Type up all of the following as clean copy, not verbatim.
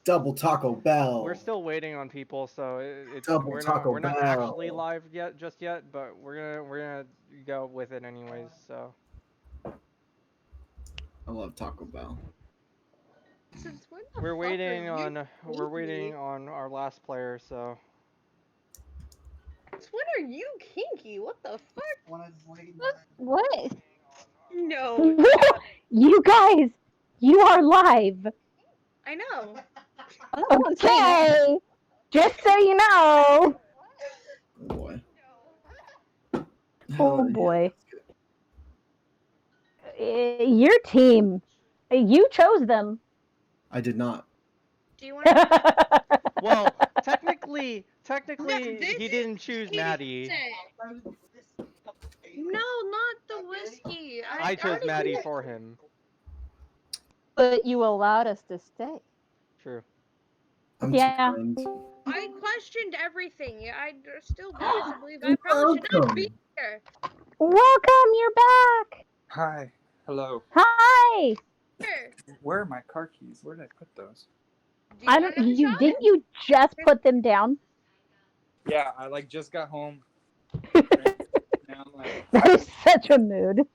Double Taco Bell. We're still waiting on people, so it's Double Taco we're not Bell. actually live yet, but we're gonna go with it anyways. So I love Taco Bell. Since when the fuck are you we're waiting kinky? on our last player. So Since when are you kinky? What the fuck? What? No, You guys, you are live. I know. Okay. Just so you know. Oh boy. Oh boy. Your team. You chose them. I did not. Do you want to? well, technically this he is didn't choose Maddie. No, not the whiskey. I chose already Maddie knew. for him. But you allowed us to stay. True. I'm Yeah. too kind. I questioned everything. I still do this. I believe I probably should not be here. Welcome, you're back. Hi. Hello. Hi. Here. Where are my car keys? Where did I put those? Do you I want don't. to You shot? didn't you just put them down? Yeah, I just got home. Now I'm like, That is such a mood.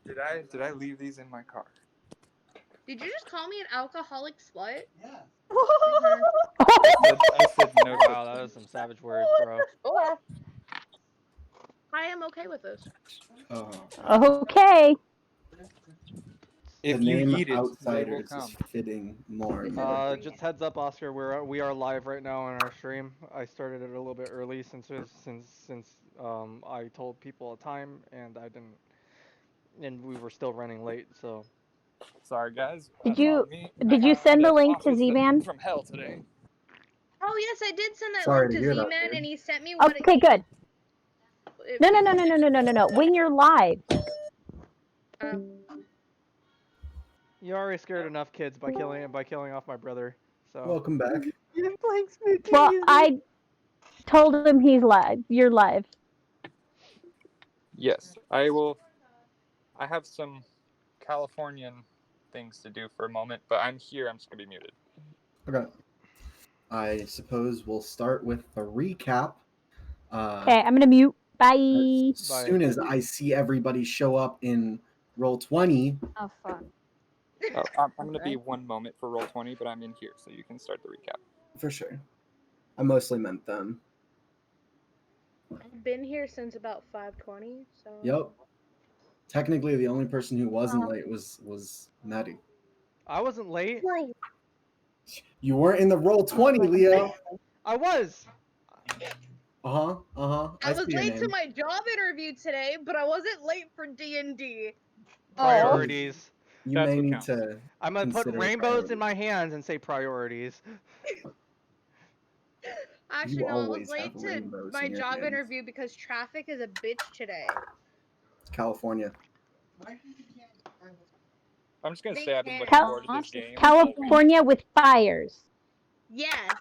did I leave these in my car? Did you just call me an alcoholic slut? I said no. Wow, that was some savage words, bro. Oh. I am okay with this. Okay. If the you name eat it, they will Outsiders come. is fitting more. Just heads up, Oscar. We are live right now on our stream. I started it a little bit early since I told people a time and I didn't, and we were still running late. So Sorry, guys. Did That's you on me. did you send the link to Office Z-Man? from hell today. Oh yes, I did send that Sorry link to to hear that, Z-Man, dude. and he sent me what. Okay, good. No. When you're live. you already scared enough kids by killing off my brother. So Welcome back. Well, I told him he's live. You're live. Yes, I will. I have some Californian things to do for a moment, but I'm here. I'm just gonna be muted. Okay. I suppose we'll start with a recap. Okay, I'm gonna mute. Bye. As soon as I see everybody show up in Roll20. Oh fuck. Oh, I'm gonna be 1 moment for Roll20, but I'm in here, so you can start the recap. For sure. I mostly meant them. I've been here since about 5:20. So. Yep. Technically, the only person who wasn't late was Maddie. I wasn't late. You weren't in the Roll20, Leo. I was. I was late to my job interview today, but I wasn't late for D&D. Priorities. You may need to. I'm gonna put consider rainbows in my hands and say priorities. Actually, You no, I was always late have to rainbows my in your job hands. interview because traffic is a bitch today. California. I'm just gonna They say I've been can't. looking forward to this game. California with fires. Yes.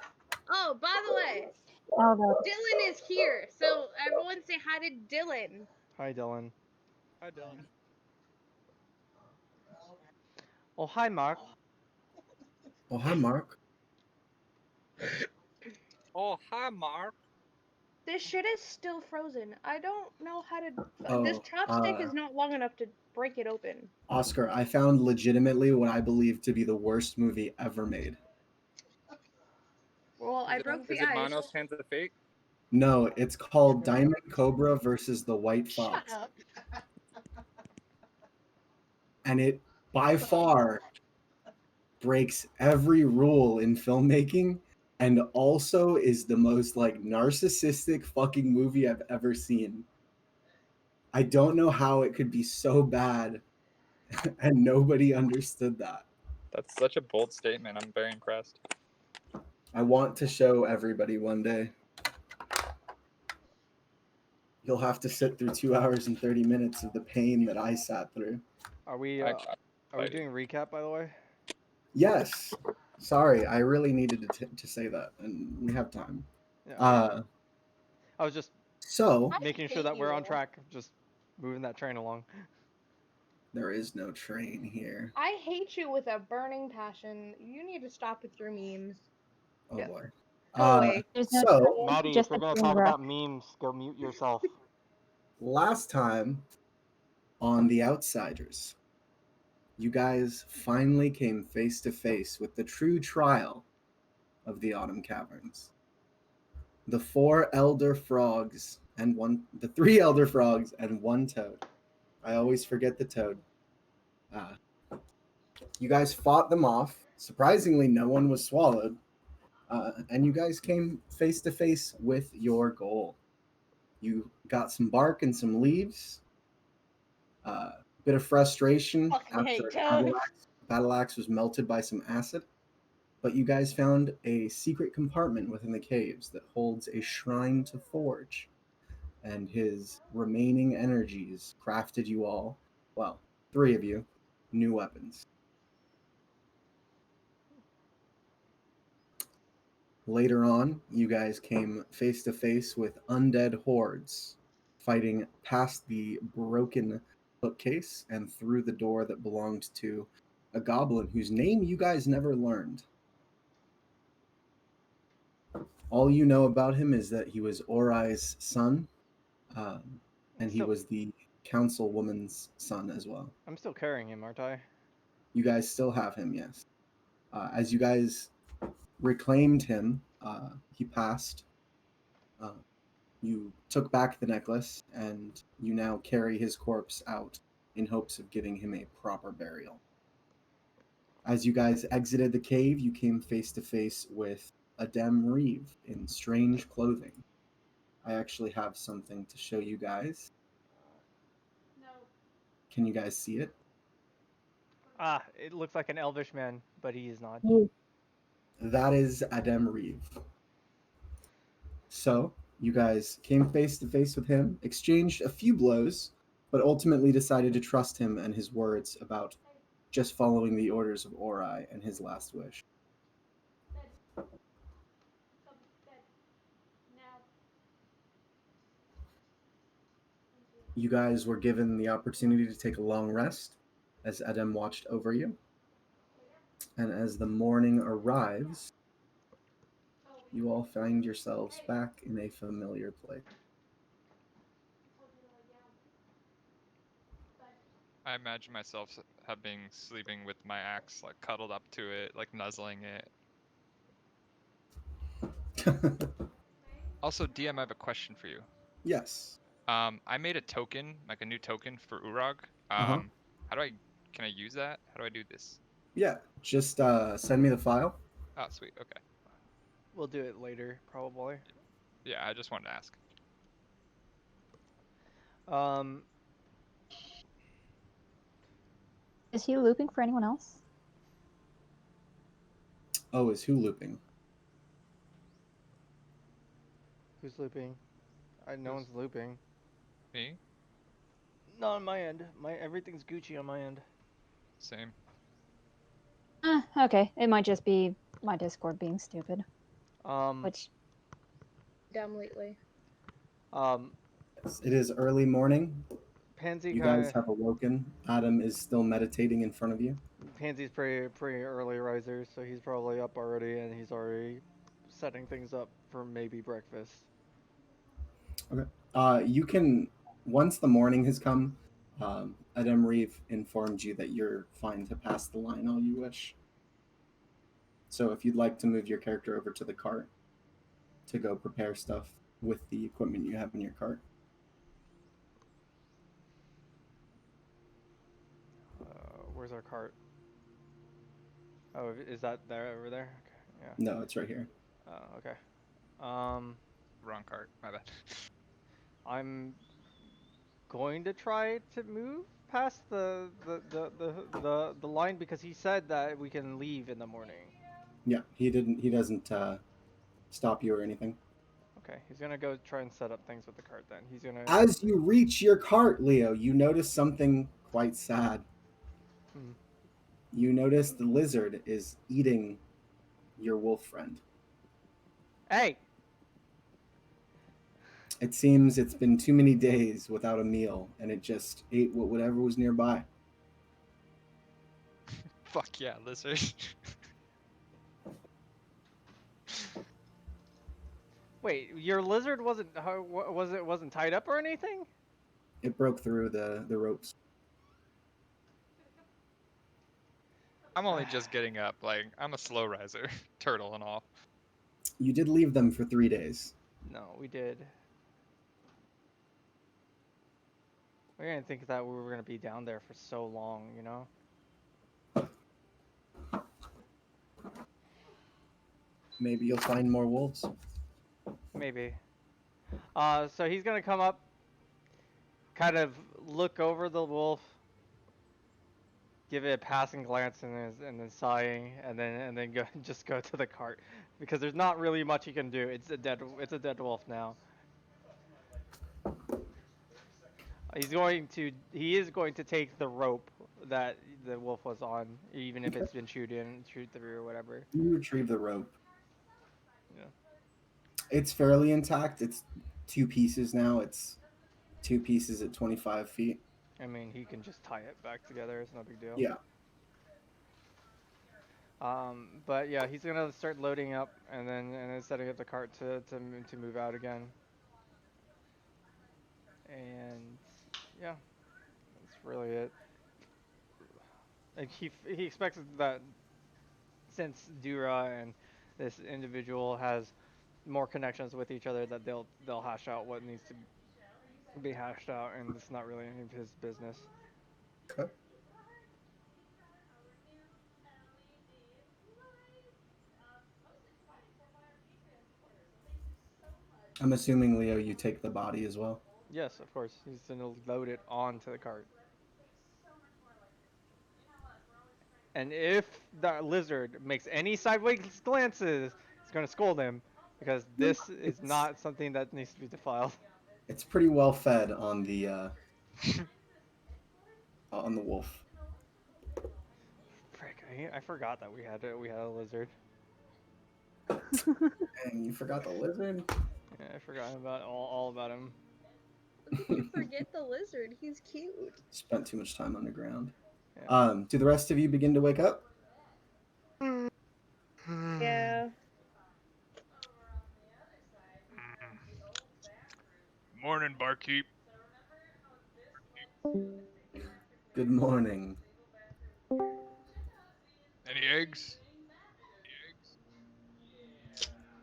Oh, by the way, Oh, no. Dylan is here, so everyone say hi to Dylan. Hi, Dylan. Hi, Dylan. Oh, hi, Mark. Oh, hi, Mark. Oh, hi, Mark. This shit is still frozen. I don't know how to. Oh, this chopstick is not long enough to break it open. Oscar, I found legitimately what I believe to be the worst movie ever made. Well, I broke the Is it ice. Manos Hands of Fate? No, it's called Diamond Cobra versus the White Fox. Shut up. And it, by far, breaks every rule in filmmaking and also is the most, narcissistic fucking movie I've ever seen. I don't know how it could be so bad and nobody understood that. That's such a bold statement. I'm very impressed. I want to show everybody one day. You'll have to sit through 2 hours and 30 minutes of the pain that I sat through. Are we doing recap, by the way? Yes. Sorry, I really needed to say that, and we have time. Yeah. I was just so making sure that we're on track, just moving that train along. There is no train here. I hate you with a burning passion. You need to stop with your memes. Oh Yeah. boy. Go away. There's no So train, Maddie, if just we're a gonna train talk route. about memes, go mute yourself. last time on The Outsiders, you guys finally came face to face with the true trial of the Autumn Caverns. The three elder frogs and one toad. I always forget the toad. Uh, you guys fought them off. Surprisingly, no one was swallowed. And you guys came face to face with your goal. You got some bark and some leaves. Bit of frustration Fucking after hate toads. battle axe was melted by some acid. But you guys found a secret compartment within the caves that holds a shrine to Forge. And his remaining energies crafted you all, well, three of you, new weapons. Later on, you guys came face to face with undead hordes, fighting past the broken bookcase and through the door that belonged to a goblin whose name you guys never learned. All you know about him is that he was Orai's son, and he was the councilwoman's son as well. I'm still carrying him, aren't I? You guys still have him, yes. As you guys reclaimed him, he passed. You took back the necklace, and you now carry his corpse out in hopes of giving him a proper burial. As you guys exited the cave, you came face to face with Adem Reeve in strange clothing. I actually have something to show you guys. Can you guys see it? Ah, it looks like an elvish man, but he is not. That is Adem Reeve. So, you guys came face to face with him, exchanged a few blows, but ultimately decided to trust him and his words about just following the orders of Orai and his last wish. You guys were given the opportunity to take a long rest as Adem watched over you. And as the morning arrives, you all find yourselves back in a familiar place. I imagine myself having sleeping with my axe like cuddled up to it, like nuzzling it. Also, DM, I have a question for you. Yes. I made a token, like a new token for Urag. Uh-huh. Can I use that? How do I do this? Yeah, just send me the file. Oh, sweet. Okay. We'll do it later, probably. Yeah, I just wanted to ask. Um, Is he looping for anyone else? Oh, is who looping? who's looping? No one's looping. Me? Not on my end. Everything's Gucci on my end. Same. Okay. It might just be my Discord being stupid. Which Dumb lately. It is early morning. Pansy You kind guys have awoken. Adam is still meditating in front of you. Pansy's pretty early riser, so he's probably up already, and he's already setting things up for maybe breakfast. Okay. You can, once the morning has come, Adam Reeve informed you that you're fine to pass the line all you wish. So if you'd like to move your character over to the cart to go prepare stuff with the equipment you have in your cart. Where's our cart? Oh, is that there over there? Okay, yeah. No, it's right here. Oh, okay. Wrong cart. My bad. I'm going to try to move past the line because he said that we can leave in the morning. Yeah, he doesn't stop you or anything. Okay, he's gonna go try and set up things with the cart then. He's gonna. As you reach your cart, Leo, you notice something quite sad. Hmm. You notice the lizard is eating your wolf friend. Hey! It seems it's been too many days without a meal, and it just ate whatever was nearby. Fuck yeah, lizard. Wait, your lizard wasn't tied up or anything? It broke through the ropes. I'm only just getting up. Like, I'm a slow riser, turtle and all. You did leave them for 3 days. No, we did. We didn't think that we were gonna be down there for so long, you know? Maybe you'll find more wolves. Maybe. So he's gonna come up, kind of look over the wolf, give it a passing glance, and then sighing, and then go just go to the cart, because there's not really much he can do. It's a dead wolf now. He is going to take the rope that the wolf was on, even if it's been chewed through or whatever. You retrieve the rope. Yeah. It's fairly intact. It's 2 pieces now. It's 2 pieces at 25 feet. I mean, he can just tie it back together. It's no big deal. Yeah. But yeah, he's gonna start loading up and then setting up the cart to move out again. And yeah, that's really it. Like he expects that since Dura and this individual has more connections with each other, that they'll hash out what needs to be hashed out, and it's not really any of his business. Okay. I'm assuming, Leo, you take the body as well. Yes, of course. He's gonna load it onto the cart. And if the lizard makes any sideways glances, he's gonna scold him, because this is not something that needs to be defiled. It's pretty well fed on the wolf. Frick, I forgot that we had a lizard. And you forgot the lizard? Yeah, I forgot about all about him. You forget the lizard. He's cute. Spent too much time underground. Yeah. Do the rest of you begin to wake up? Yeah. Morning, barkeep. Good morning. Any eggs?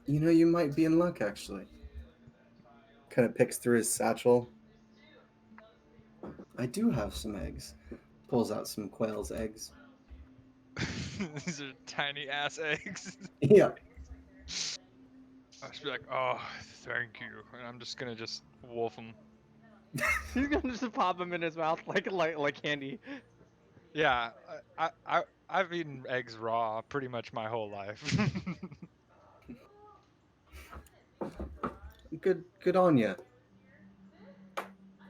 You know, you might be in luck, actually. Kind of picks through his satchel. I do have some eggs. Pulls out some quail's eggs. These are tiny ass eggs. Yeah. I should be like, oh, thank you, and I'm just gonna wolf them. He's gonna just pop him in his mouth like candy. Yeah, I've eaten eggs raw pretty much my whole life. Good on you.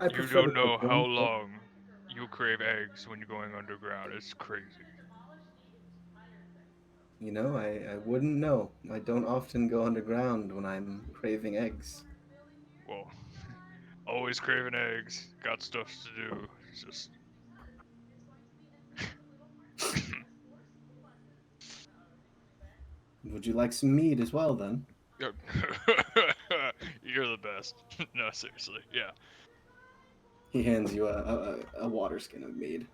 You don't know how long you crave eggs when you're going underground. It's crazy. You know, I wouldn't know. I don't often go underground when I'm craving eggs. Well, always craving eggs. Got stuff to do. It's just. Would you like some meat as well, then? You're the best. No, seriously. Yeah. He hands you a water skin of mead.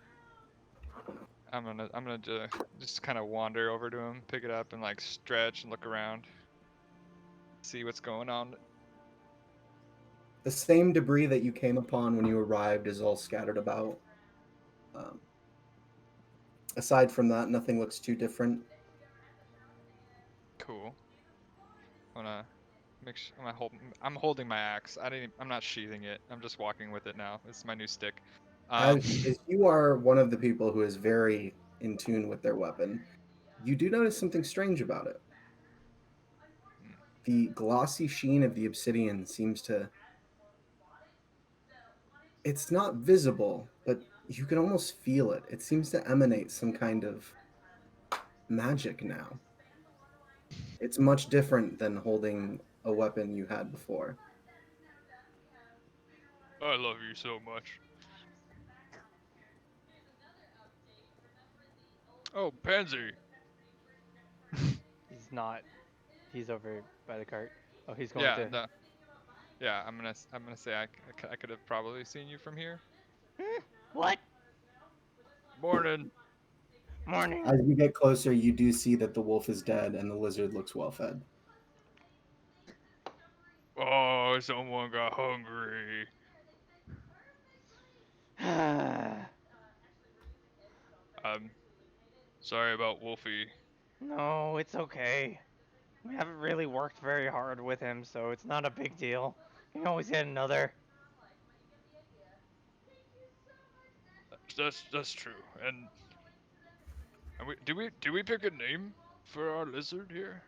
I'm gonna just kind of wander over to him, pick it up, and like stretch and look around, see what's going on. The same debris that you came upon when you arrived is all scattered about. Aside from that, nothing looks too different. Cool. Wanna make sure I'm holding my axe. I'm not sheathing it. I'm just walking with it now. It's my new stick. As you are one of the people who is very in tune with their weapon, you do notice something strange about it. The glossy sheen of the obsidian seems to... It's not visible, but you can almost feel it. It seems to emanate some kind of magic now. It's much different than holding a weapon you had before. I love you so much. Oh, Pansy. He's not. He's over by the cart. Oh, he's going Yeah, to. no. Yeah, I'm gonna say I could have probably seen you from here. What? Morning. Morning. As you get closer, you do see that the wolf is dead and the lizard looks well fed. Oh, someone got hungry. Sorry about Wolfie. No, it's okay. We haven't really worked very hard with him, so it's not a big deal. You can always get another. That's true. And we pick a name for our lizard here?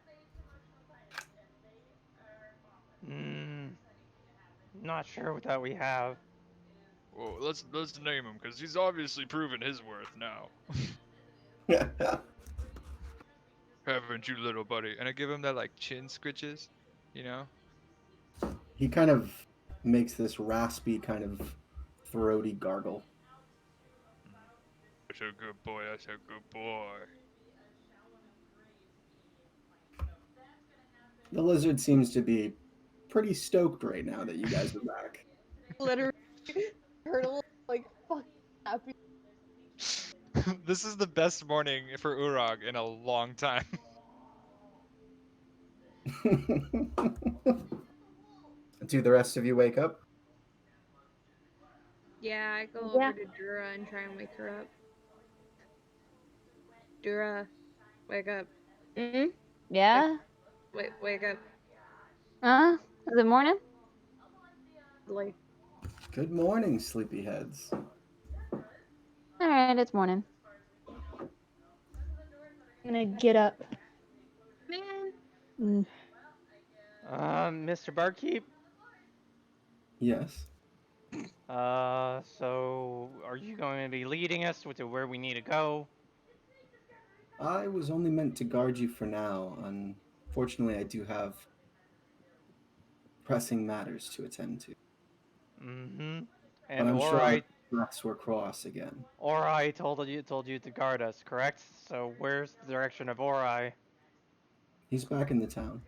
Not sure that we have. Well, let's name him because he's obviously proven his worth now. Haven't you, little buddy? And I give him that like chin scritches, you know. He kind of makes this raspy kind of throaty gargle. That's a good boy. That's a good boy. The lizard seems to be pretty stoked right now that you guys are back. Literally heard a little like fuck happy. This is the best morning for Urag in a long time. Do the rest of you wake up? Yeah, I go Yeah. over to Dura and try and wake her up. Dura, wake up. Yeah. Wake up. Is it morning? Like, Good morning, sleepyheads. All right, it's morning. I'm gonna get up. man. Mr. Barkeep. Yes. So are you going to be leading us to where we need to go? I was only meant to guard you for now. Unfortunately, I do have pressing matters to attend to. And But I'm sure our Ori, paths will cross again. Ori told you to guard us, correct? So where's the direction of Ori? He's back in the town,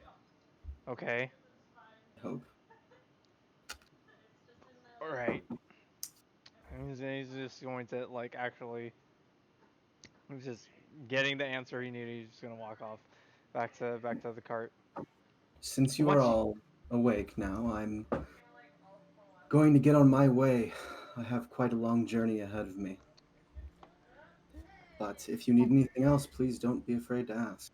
Okay. I hope. All right. He's just going to like actually. He's just getting the answer he needed. He's just gonna walk off, back to the cart. Since you are Once you, all awake now, I'm going to get on my way. I have quite a long journey ahead of me. But if you need anything else, please don't be afraid to ask.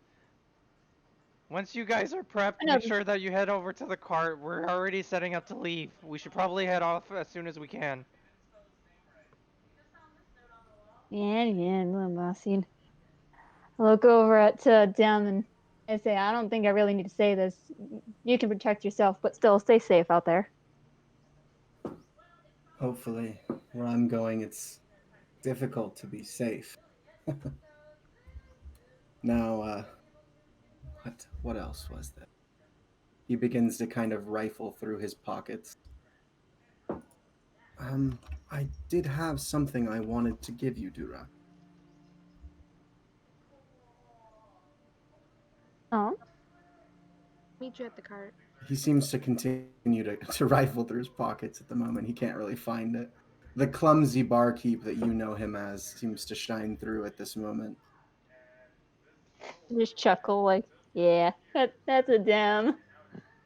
once you guys are prepped, I know. make sure that you head over to the cart. We're already setting up to leave. We should probably head off as soon as we can. Yeah, bossy. I look over at Dem and I say, I don't think I really need to say this. You can protect yourself, but still stay safe out there. Hopefully, where I'm going, it's difficult to be safe. Now, what else was there? He begins to kind of rifle through his pockets. I did have something I wanted to give you, Dura. Oh, Meet you at the cart. He seems to continue to rifle through his pockets at the moment. He can't really find it. The clumsy barkeep that you know him as seems to shine through at this moment. just chuckle like, yeah, that's a Dem.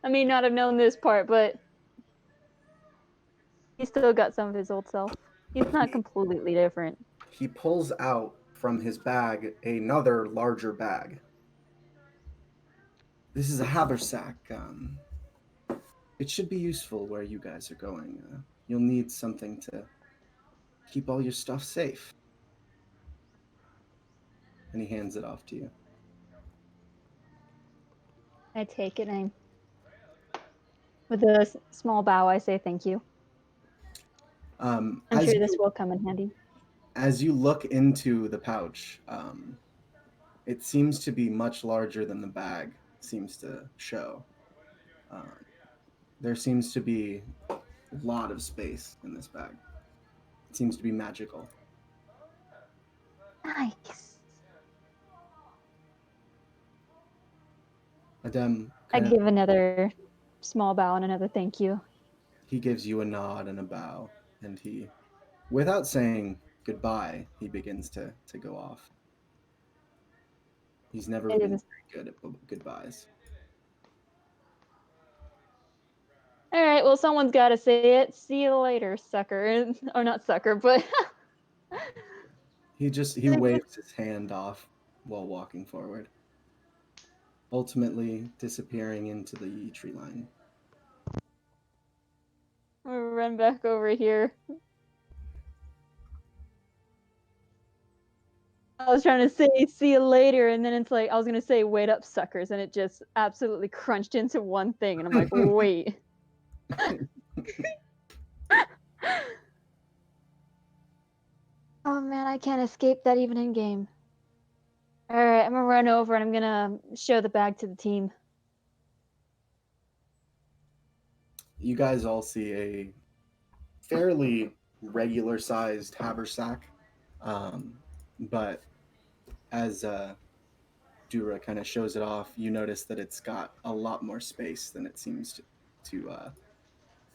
I may not have known this part, but he's still got some of his old self. He's not completely different. He pulls out from his bag another larger bag. This is a haversack. It should be useful where you guys are going. You'll need something to keep all your stuff safe. And he hands it off to you. I take it and with a small bow, I say thank you. I'm sure this will come in handy. As you look into the pouch, it seems to be much larger than the bag seems to show. There seems to be a lot of space in this bag. It seems to be magical. Nice. Adem, I kind of, give another small bow and another thank you. he gives you a nod and a bow, and he, without saying goodbye, he begins to go off. He's never I been give very good at goodbyes. All right, well, someone's got to say it. See you later, sucker. Or not sucker, but He waves his hand off while walking forward, ultimately disappearing into the tree line. we'll run back over here. I was trying to say see you later, and then it's like I was gonna say wait up, suckers, and it just absolutely crunched into one thing, and I'm like, wait. Oh man, I can't escape that even in game. All right, I'm gonna run over and I'm gonna show the bag to the team. You guys all see a fairly regular sized haversack, but as Dura kind of shows it off, you notice that it's got a lot more space than it seems to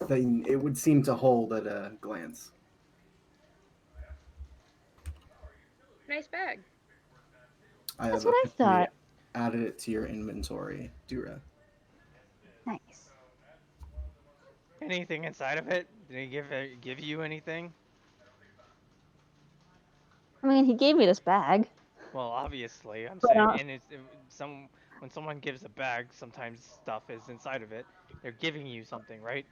thing it would seem to hold at a glance. Nice bag. I That's have what I officially thought. added it to your inventory, Dura. Nice. Anything inside of it? Did he give you anything? I mean, he gave me this bag. Well, obviously, I'm But, saying, and some when someone gives a bag, sometimes stuff is inside of it. They're giving you something, right?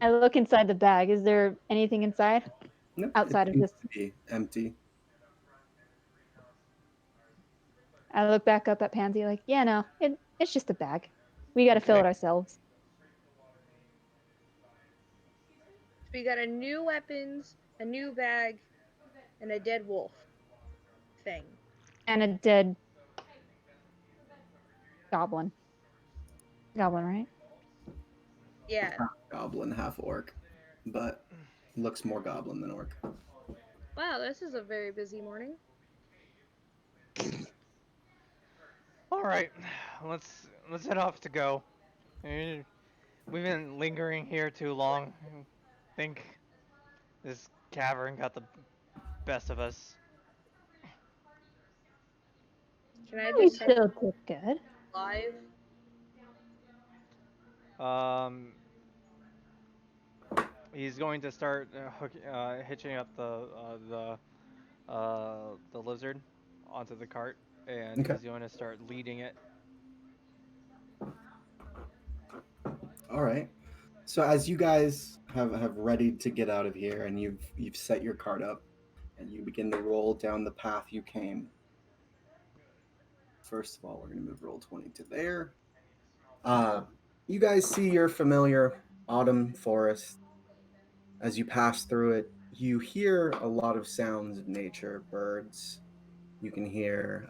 I look inside the bag. Is there anything inside Nope, it outside of seems this? to be empty. I look back up at Pansy like, yeah, no, it's just a bag. We got to fill Okay. it ourselves. So we got a new weapons, a new bag, and a dead wolf thing. And a dead goblin. Goblin, right? Yeah. Half goblin, half orc, but looks more goblin than orc. Wow, this is a very busy morning. All right, let's head off to go. We've been lingering here too long. I think this cavern got the best of us. Can I We detect still did good. live? Um, he's going to start hitching up the lizard onto the cart, and Okay. he's going to start leading it. All right. So as you guys have readied to get out of here, and you've set your cart up, and you begin to roll down the path you came. First of all, we're going to move roll 20 to there. You guys see your familiar autumn forest. As you pass through it, you hear a lot of sounds of nature, birds. You can hear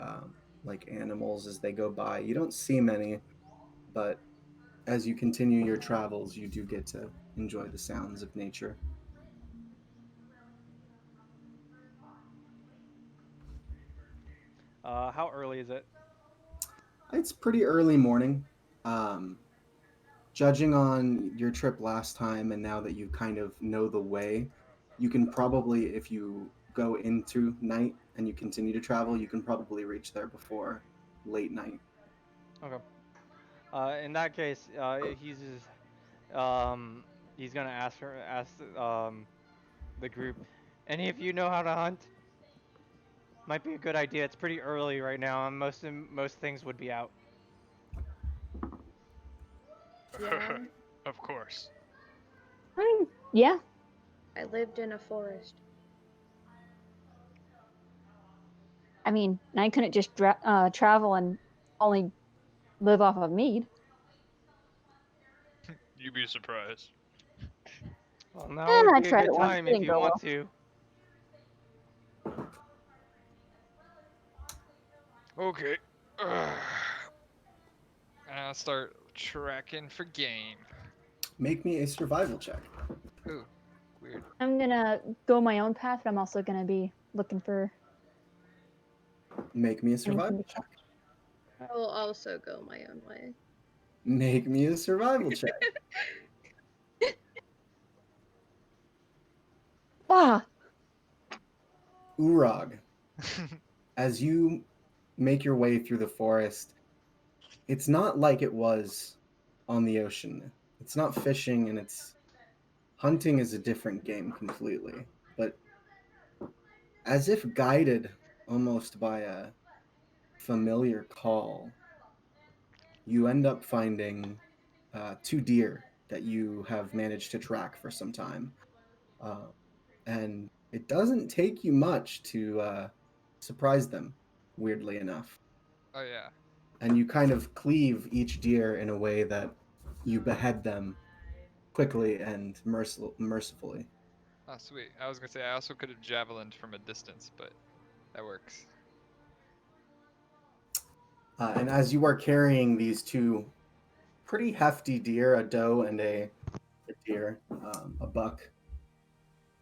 like animals as they go by. You don't see many, but as you continue your travels, you do get to enjoy the sounds of nature. How early is it? It's pretty early morning. Um, Judging on your trip last time and now that you kind of know the way, you can probably, if you go into night and you continue to travel, you can probably reach there before late night. Okay. In that case, um he's gonna ask the group, any of you know how to hunt? Might be a good idea. It's pretty early right now, and most things would be out. Yeah. Of course. Yeah. I lived in a forest. I mean, I couldn't just travel and only live off of mead. You'd be surprised. Well, now would I be a tried good it once. time It if didn't you go want well. to. Okay. And I'll start tracking for game. Make me a survival check. Ooh, weird. I'm gonna go my own path, but I'm also gonna be looking for Make me a anything survival to check. I will also go my own way. Make me a survival check. Wow. Urag, as you make your way through the forest, it's not like it was on the ocean. It's not fishing, and it's hunting is a different game completely. But as if guided almost by a familiar call, you end up finding two deer that you have managed to track for some time. Uh, and it doesn't take you much to surprise them, weirdly enough. Oh yeah. And you kind of cleave each deer in a way that you behead them quickly and mercifully. Oh sweet. I was gonna say I also could have javelined from a distance, but that works. And as you are carrying these two pretty hefty deer, a doe and a deer, a buck,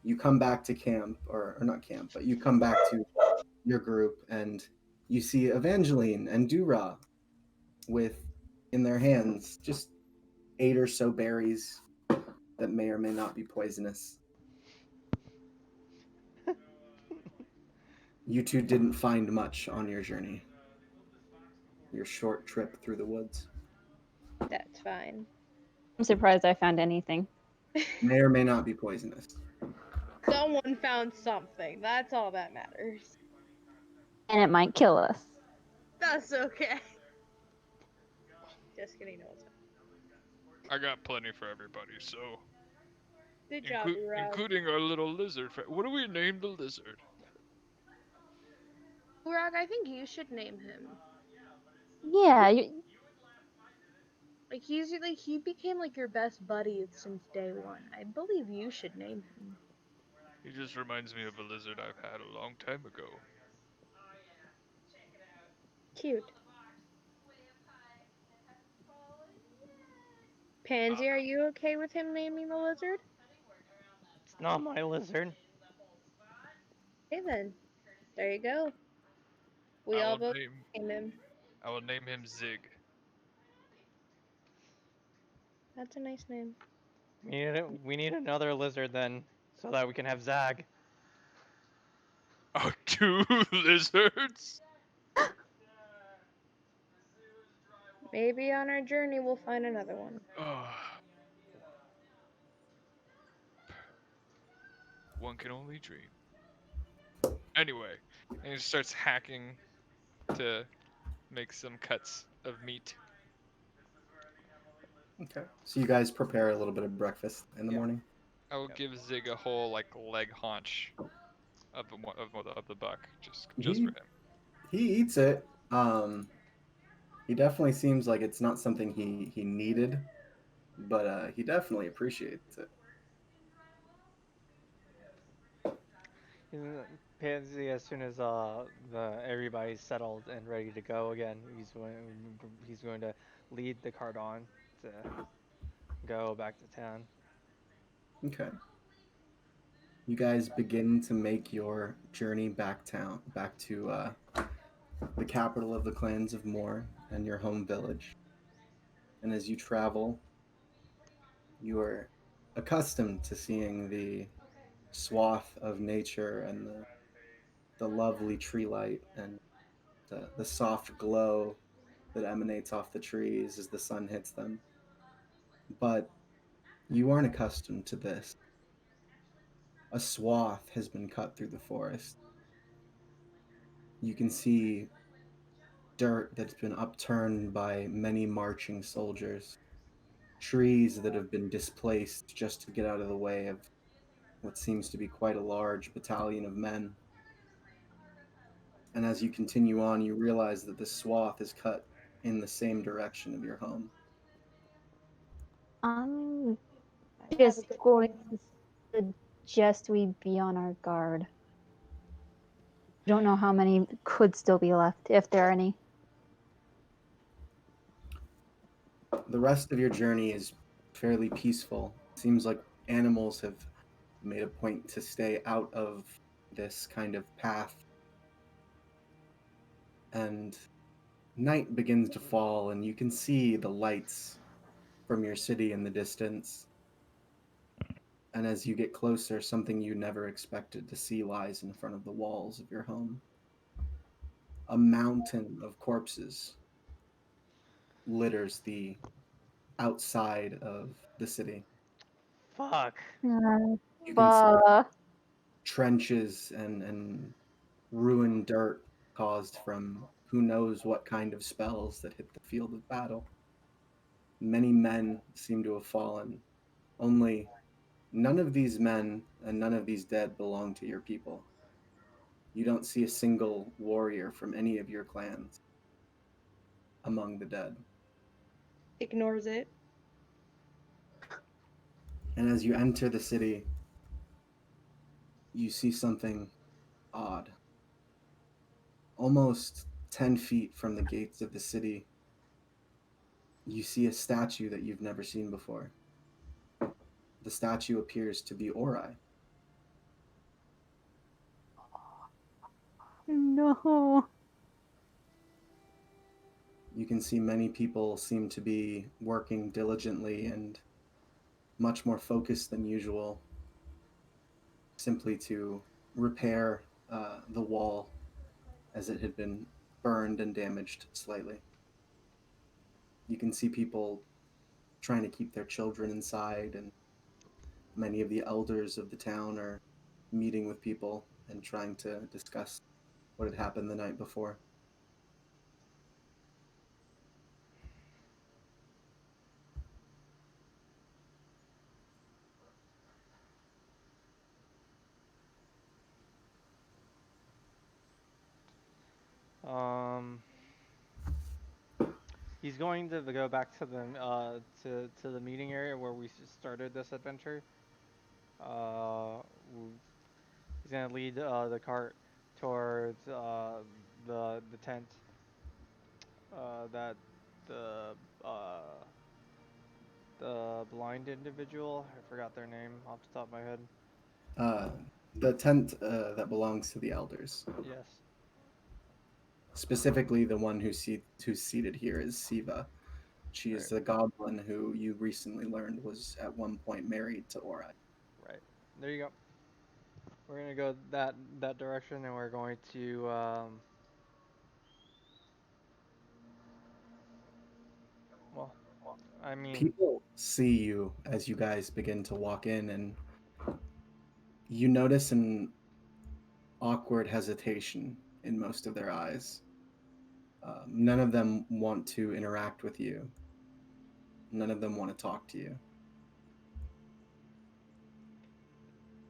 you come back to camp, or not camp, but you come back to your group, and you see Evangeline and Dura with in their hands just 8 or so berries that may or may not be poisonous. You two didn't find much on your journey, your short trip through the woods. That's fine. I'm surprised I found anything. May or may not be poisonous. Someone found something. That's all that matters. And it might kill us. That's okay. Just kidding. No, it's not. I got plenty for everybody, so Good job, Urag. including our little lizard friend. What do we name the lizard? Urag, I think you should name him. Yeah, Like he became like your best buddy since day one. I believe you should name him. He just reminds me of a lizard I've had a long time ago. Cute. Pansy, are you okay with him naming the lizard? It's not my lizard. Okay then. There you go. We all both name him. I will name him Zig. That's a nice name. We need another lizard then, so that we can have Zag. Oh, 2 lizards? Maybe on our journey we'll find another one. One can only dream. Anyway, and he starts hacking to make some cuts of meat. Okay. So you guys prepare a little bit of breakfast in the Yeah. morning. I will give Zig a whole like leg haunch of the buck, just for him. He eats it. He definitely seems like it's not something he needed, but he definitely appreciates it. Pansy, as soon as everybody's settled and ready to go again, he's going to lead the cart on to go back to town. Okay. You guys begin to make your journey back to the capital of the clans of Moor and your home village. And as you travel, you are accustomed to seeing the swath of nature and the lovely tree light and the soft glow that emanates off the trees as the sun hits them. But you aren't accustomed to this. A swath has been cut through the forest. You can see dirt that's been upturned by many marching soldiers, trees that have been displaced just to get out of the way of what seems to be quite a large battalion of men. And as you continue on, you realize that the swath is cut in the same direction of your home. I'm just going to suggest we be on our guard. Don't know how many could still be left, if there are any. The rest of your journey is fairly peaceful. Seems like animals have made a point to stay out of this kind of path. And Night begins to fall, and you can see the lights from your city in the distance. And as you get closer, something you never expected to see lies in front of the walls of your home. A mountain of corpses litters the outside of the city. Fuck. You can see Fuck. trenches and ruined dirt caused from who knows what kind of spells that hit the field of battle. Many men seem to have fallen. Only none of these men and none of these dead belong to your people. You don't see a single warrior from any of your clans among the dead. Ignores it. And as you enter the city, you see something odd. Almost 10 feet from the gates of the city, you see a statue that you've never seen before. The statue appears to be Ori. No. You can see many people seem to be working diligently and much more focused than usual, simply to repair the wall as it had been burned and damaged slightly. You can see people trying to keep their children inside, and many of the elders of the town are meeting with people and trying to discuss what had happened the night before. Um, he's going to go back to the to the meeting area where we started this adventure. W- he's gonna lead the cart towards the tent that the uh the blind individual. I forgot their name off the top of my head. Uh, the tent that belongs to the elders, Yes. specifically the one who's seated here, is Siva. She is Right. the goblin who you recently learned was at one point married to Ori. Right. There you go. We're gonna go that direction, and we're going to well, I mean, People see you as you guys begin to walk in, and you notice an awkward hesitation in most of their eyes. None of them want to interact with you. None of them want to talk to you.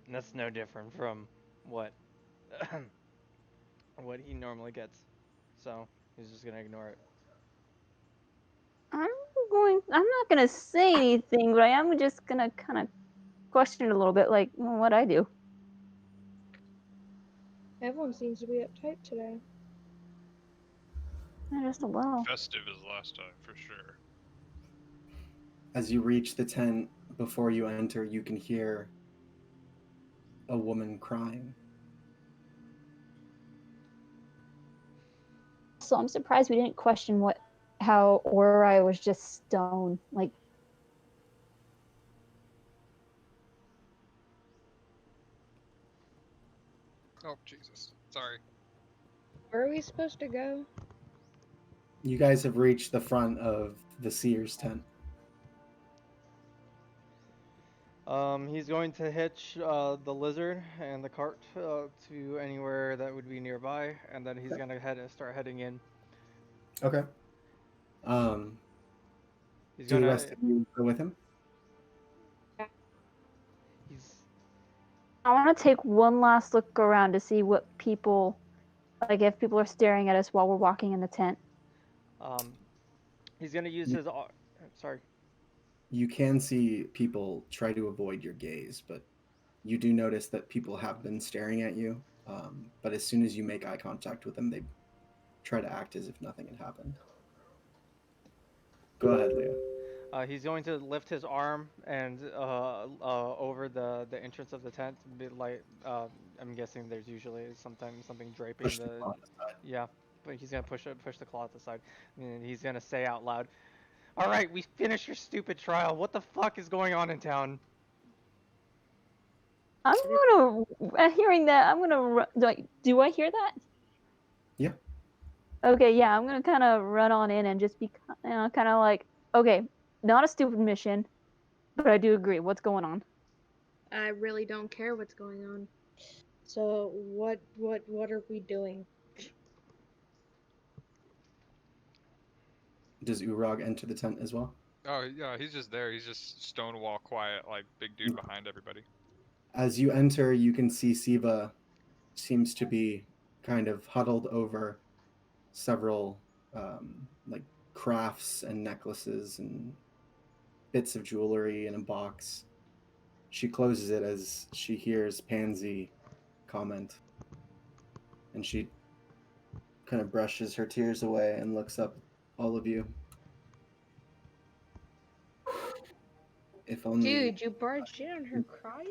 that's no different from what what he normally gets. So he's just gonna ignore it. I'm not gonna say anything, but I am just gonna kind of question it a little bit, like, well, what I do. Everyone seems to be uptight today. Just a little. Festive as last time, for sure. As you reach the tent, before you enter, you can hear a woman crying. So I'm surprised we didn't question how Ori was just stone. Like, Oh, Jesus. Sorry. Where are we supposed to go? You guys have reached the front of the seer's tent. He's going to hitch the lizard and the cart to anywhere that would be nearby, and then he's Okay. gonna start heading in. Okay. Um, He's do the gonna rest of you go with him? he's I want to take one last look around to see what people, like, if people are staring at us while we're walking in the tent. um he's gonna use You, his sorry. you can see people try to avoid your gaze, but you do notice that people have been staring at you. But as soon as you make eye contact with them, they try to act as if nothing had happened. Go ahead, Leo. He's going to lift his arm and over the entrance of the tent, like I'm guessing there's usually sometimes something draping Push them the on the side. yeah, push the cloth aside, and he's gonna say out loud, "All right, we finished your stupid trial. What the fuck is going on in town?" I'm gonna, hearing that, I'm gonna, do I hear that? Yeah. Okay, yeah, I'm gonna kind of run on in and just be kind of like, okay, not a stupid mission, but I do agree. What's going on? I really don't care what's going on. So what are we doing? Does Urag enter the tent as well? Oh yeah, he's just there. He's just stonewall quiet, like big dude behind everybody. As you enter, you can see Siva seems to be kind of huddled over several like crafts and necklaces and bits of jewelry in a box. She closes it as she hears Pansy comment, and she kind of brushes her tears away and looks up at all of you. If only. Dude, you barged in on her cry?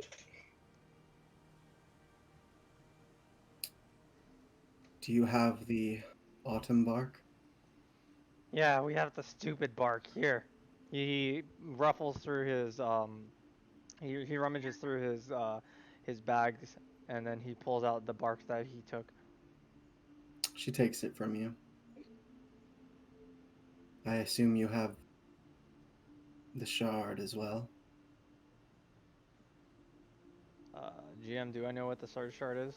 Do you have the autumn bark? Yeah, we have the stupid bark here. He ruffles through he rummages through his bags, and then he pulls out the bark that he took. She takes it from you. I assume you have the shard as well. GM, do I know what the sword shard is?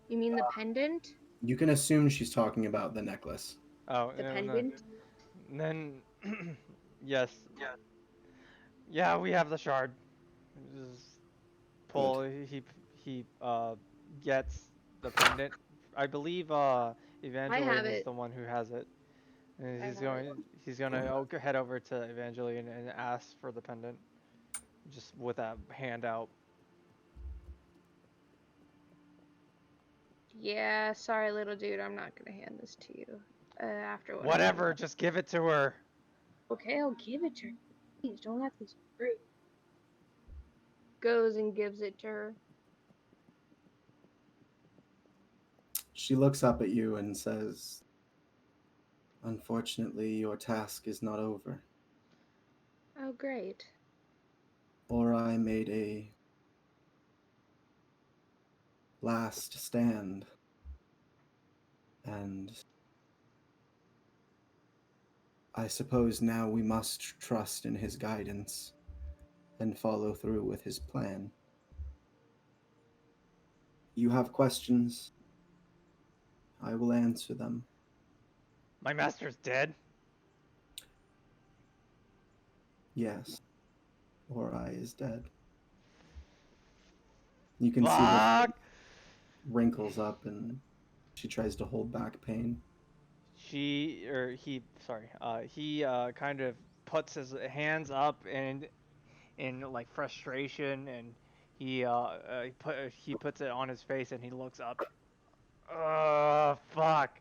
You mean the pendant? You can assume she's talking about the necklace. Oh, The no, pendant? then yes. Yeah, we have the shard. Just pull. He gets the pendant. I believe have Evangeline is it. the one who has it. And I have it. he's gonna head over to Evangeline and ask for the pendant, just with that hand out. Yeah, sorry, little dude. I'm not gonna hand this to you. After what Whatever, just give it to her. Okay, I'll give it to her. Please don't let this rude. Goes and gives it to her. She looks up at you and says, "Unfortunately, your task is not over. Oh, great. Or I made a last stand, and I suppose now we must trust in his guidance and follow through with his plan. You have questions? I will answer them." My master's dead. Yes, Ori is dead. You can see her Fuck. wrinkles up and she tries to hold back pain. He kind of puts his hands up and in like frustration, and he puts it on his face and he looks up. Fuck.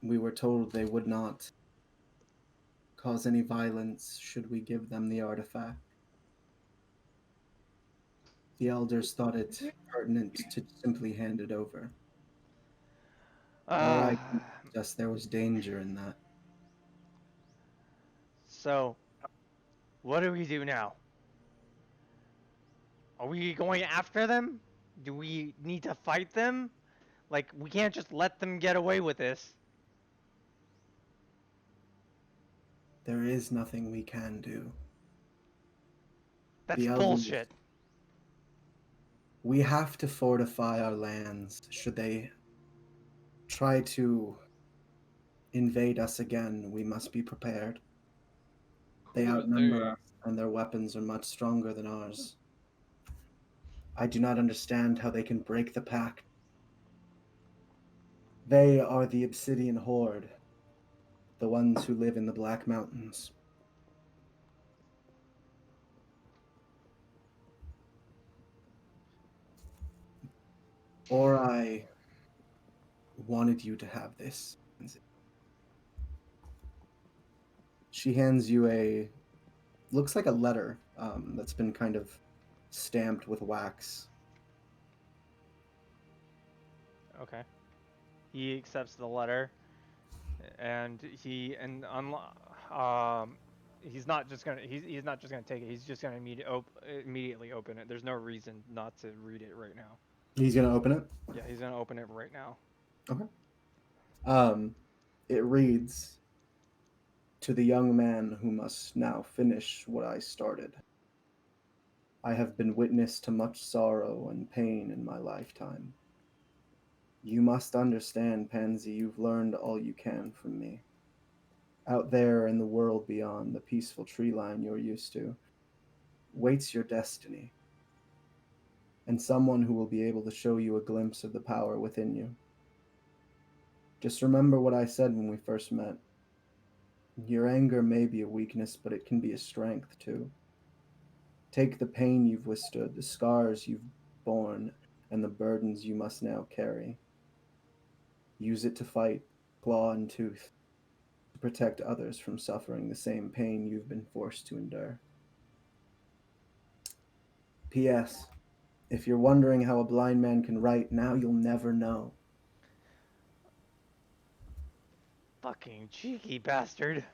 We were told they would not cause any violence should we give them the artifact. The elders thought it pertinent to simply hand it over. Or I guess there was danger in that. So, what do we do now? Are we going after them? Do we need to fight them? Like, we can't just let them get away with this. There is nothing we can do. That's The elders, bullshit. we have to fortify our lands should they try to invade us again. We must be prepared. They Who are outnumber they? us, and their weapons are much stronger than ours. I do not understand how they can break the pact. They are the Obsidian Horde, the ones who live in the Black Mountains. Or I wanted you to have this. She hands you looks like a letter that's been kind of stamped with wax. Okay. he accepts the letter, and he's not just gonna he's not just gonna take it. He's just gonna immediately open it. There's no reason not to read it right now. He's gonna open it. Yeah, he's gonna open it right now. Okay. It reads, "To the young man who must now finish what I started. I have been witness to much sorrow and pain in my lifetime. You must understand, Pansy, you've learned all you can from me. Out there in the world beyond the peaceful tree line you're used to, waits your destiny, and someone who will be able to show you a glimpse of the power within you. Just remember what I said when we first met. Your anger may be a weakness, but it can be a strength too. Take the pain you've withstood, the scars you've borne, and the burdens you must now carry. Use it to fight, claw and tooth, to protect others from suffering the same pain you've been forced to endure. P.S. If you're wondering how a blind man can write, now you'll never know." Fucking cheeky bastard.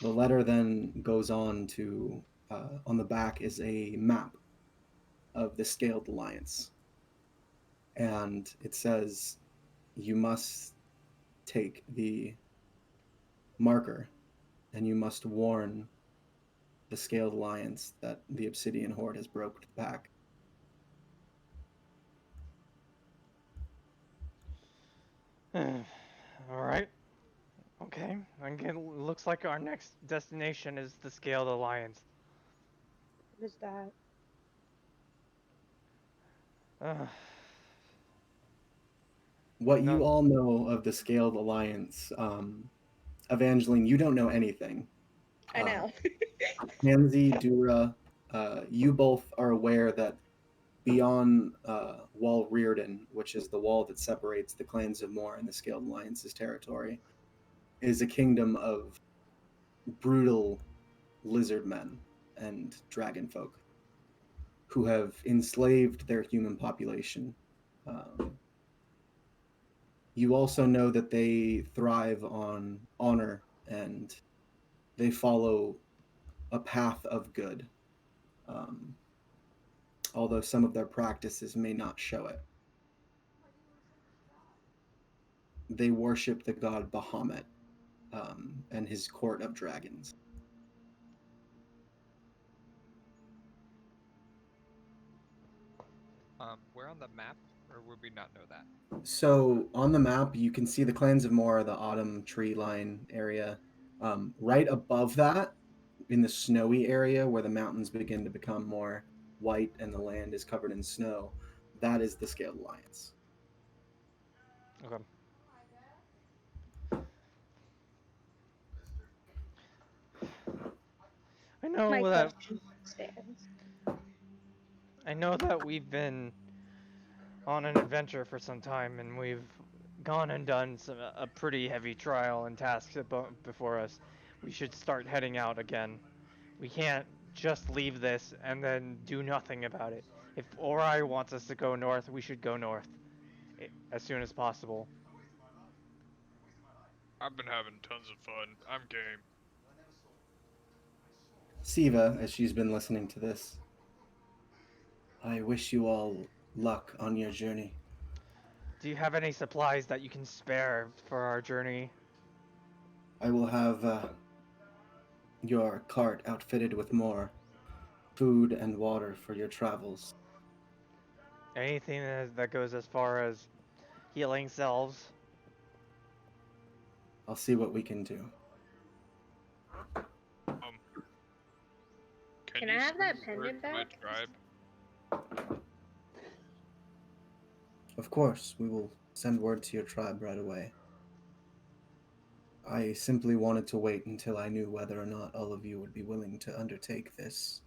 The letter then goes on the back is a map of the Scaled Alliance. And it says, you must take the marker and you must warn the Scaled Alliance that the Obsidian Horde has broke the pack. Alright. Okay. Looks like our next destination is the Scaled Alliance. What is that? What No. you all know of the Scaled Alliance, Evangeline, you don't know anything. I know. Pansy, Dura, you both are aware that beyond Wall Rearden, which is the wall that separates the clans of Moor and the Scaled Alliance's territory, is a kingdom of brutal lizard men and dragon folk who have enslaved their human population. You also know that they thrive on honor and they follow a path of good, although some of their practices may not show it. They worship the god Bahamut and his court of dragons. Where on the map, or would we not know that? So on the map, you can see the clans of Moor, the autumn tree line area. Right above that, in the snowy area where the mountains begin to become more white and the land is covered in snow, that is the Scaled Alliance. Okay. I know My that question stands. I know that we've been on an adventure for some time, and we've gone and done a pretty heavy trial and tasks before us. We should start heading out again. We can't just leave this and then do nothing about it. If Ori wants us to go north, we should go north as soon as possible. I've been having tons of fun. I'm game. Siva, as she's been listening to this, I wish you all luck on your journey. Do you have any supplies that you can spare for our journey? I will have your cart outfitted with more food and water for your travels. Anything that goes as far as healing selves? I'll see what we can do. Can you I have that send word pendant to my back? tribe? Of course, we will send word to your tribe right away. I simply wanted to wait until I knew whether or not all of you would be willing to undertake this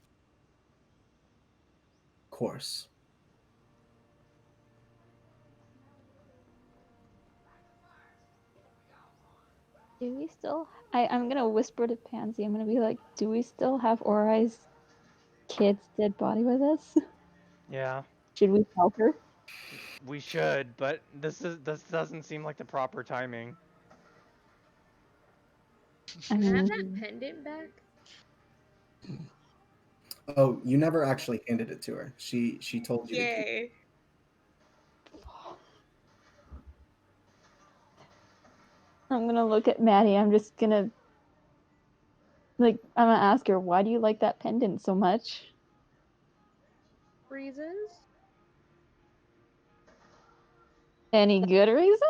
course. Do we still? I'm gonna whisper to Pansy. I'm gonna be like, do we still have Ori's kid's dead body with us? Yeah. Should we help her? We should, but this doesn't seem like the proper timing. I Can I have that mean, pendant back? Oh, you never actually handed it to her. She told you to keep. Yay. I'm gonna look at Maddie. I'm just gonna I'm gonna ask her, why do you like that pendant so much? Reasons? Any good reason?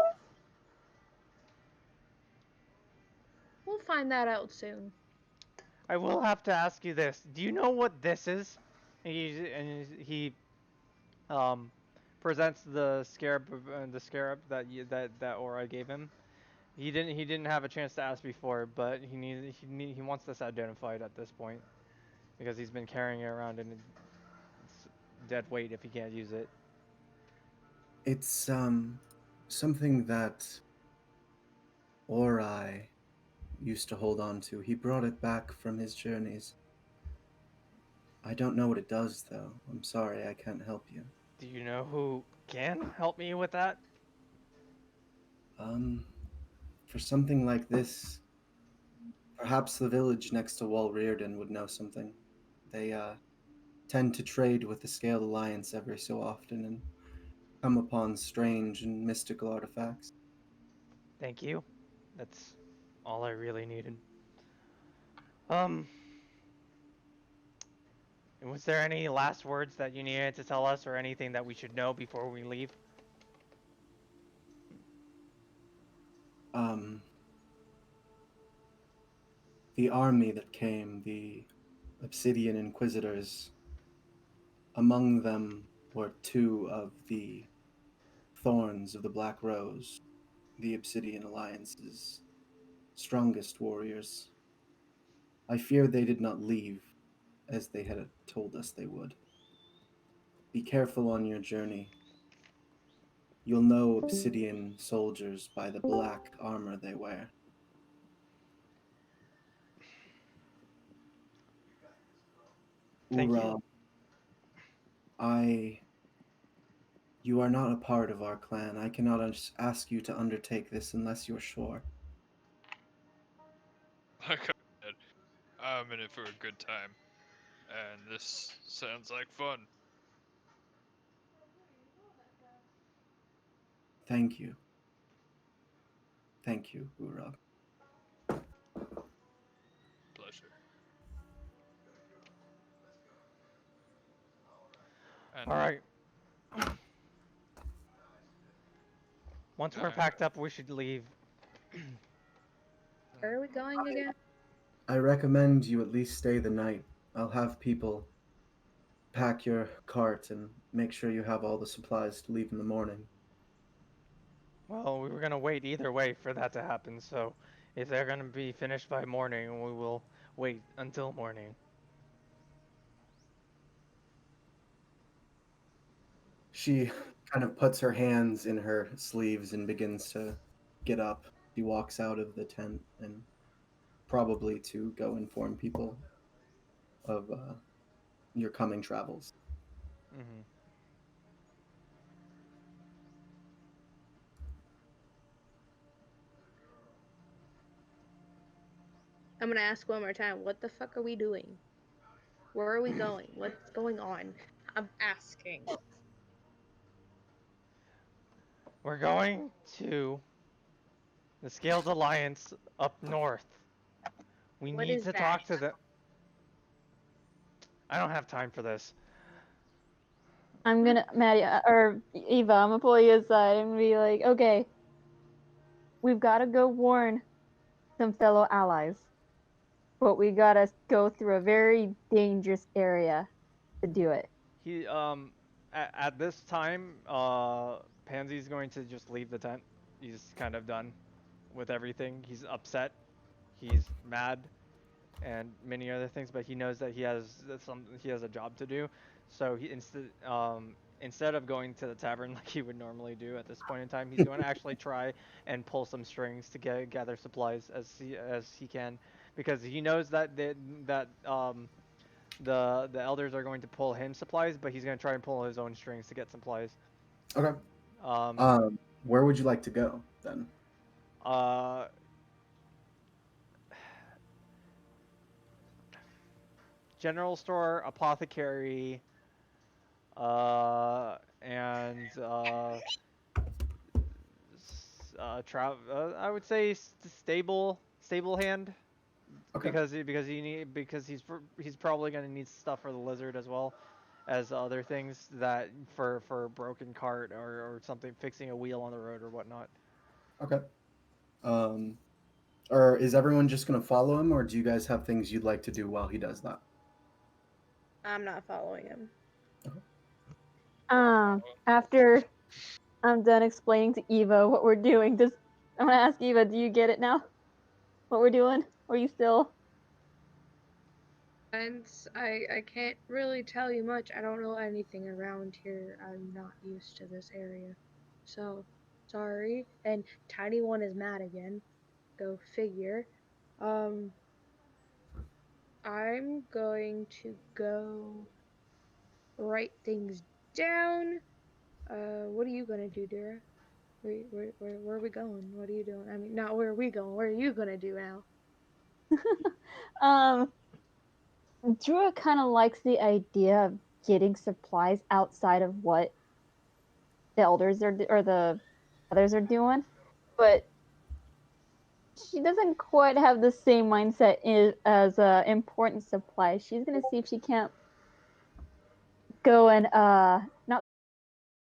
We'll find that out soon. I will have to ask you this. Do you know what this is? And he um presents the scarab that Aura gave him. He didn't have a chance to ask before, but he wants this identified at this point because he's been carrying it around in its dead weight if he can't use it. It's something that Ori used to hold on to. He brought it back from his journeys. I don't know what it does, though. I'm sorry, I can't help you. Do you know who can help me with that? Um, for something like this, perhaps the village next to Wall Reardon would know something. They tend to trade with the Scaled Alliance every so often and come upon strange and mystical artifacts. Thank you. That's all I really needed. Um, was there any last words that you needed to tell us or anything that we should know before we leave? Um, the army that came, the Obsidian Inquisitors, among them were two of the Thorns of the Black Rose, the Obsidian Alliance's strongest warriors. I fear they did not leave as they had told us they would. Be careful on your journey. You'll know Obsidian soldiers by the black armor they wear. Thank Ura, you. you are not a part of our clan. I cannot ask you to undertake this unless you're sure. Like I said, I'm in it for a good time, and this sounds like fun. Thank you. Thank you, Ura. Pleasure. And All right. Once we're uh, packed up, we should leave. Where are we going again? I recommend you at least stay the night. I'll have people pack your cart and make sure you have all the supplies to leave in the morning. Well, we were gonna wait either way for that to happen, so if they're gonna be finished by morning, we will wait until morning. She kind of puts her hands in her sleeves and begins to get up. She walks out of the tent and probably to go inform people of your coming travels. Mm-hmm. I'm gonna ask one more time. What the fuck are we doing? Where are we going? What's going on? I'm asking. We're going to the Scaled Alliance up north. We What need is to that? talk to the. I don't have time for this. I'm gonna, Maddie, or Eva, I'm gonna pull you aside and be like, okay, we've gotta go warn some fellow allies, but we gotta go through a very dangerous area to do it. He at this time, Pansy's going to just leave the tent. He's kind of done with everything. He's upset. He's mad. And many other things, but he knows that he has a job to do. So instead of going to the tavern like he would normally do at this point in time, he's going to actually try and pull some strings to gather supplies as he can, because he knows that the elders are going to pull him supplies, but he's going to try and pull his own strings to get supplies. Okay. Where would you like to go then? General store, apothecary, and I would say stable hand Okay. because he's probably gonna need stuff for the lizard as well as other things that for a broken cart or something, fixing a wheel on the road or whatnot. Okay. Um, or is everyone just gonna follow him, or do you guys have things you'd like to do while he does that? I'm not following him. After I'm done explaining to Eva what we're doing, I'm gonna ask Eva, do you get it now? What we're doing? Or are you still? And I can't really tell you much. I don't know anything around here. I'm not used to this area. So, sorry. And Tiny One is mad again. Go figure. I'm going to go write things down. What are you gonna do, Dura? Where are we going? What are you doing? I mean, not where are we going? What are you gonna do now? um, Drew kind of likes the idea of getting supplies outside of what the elders or the others are doing, but she doesn't quite have the same mindset as important supplies. She's gonna see if she can't go and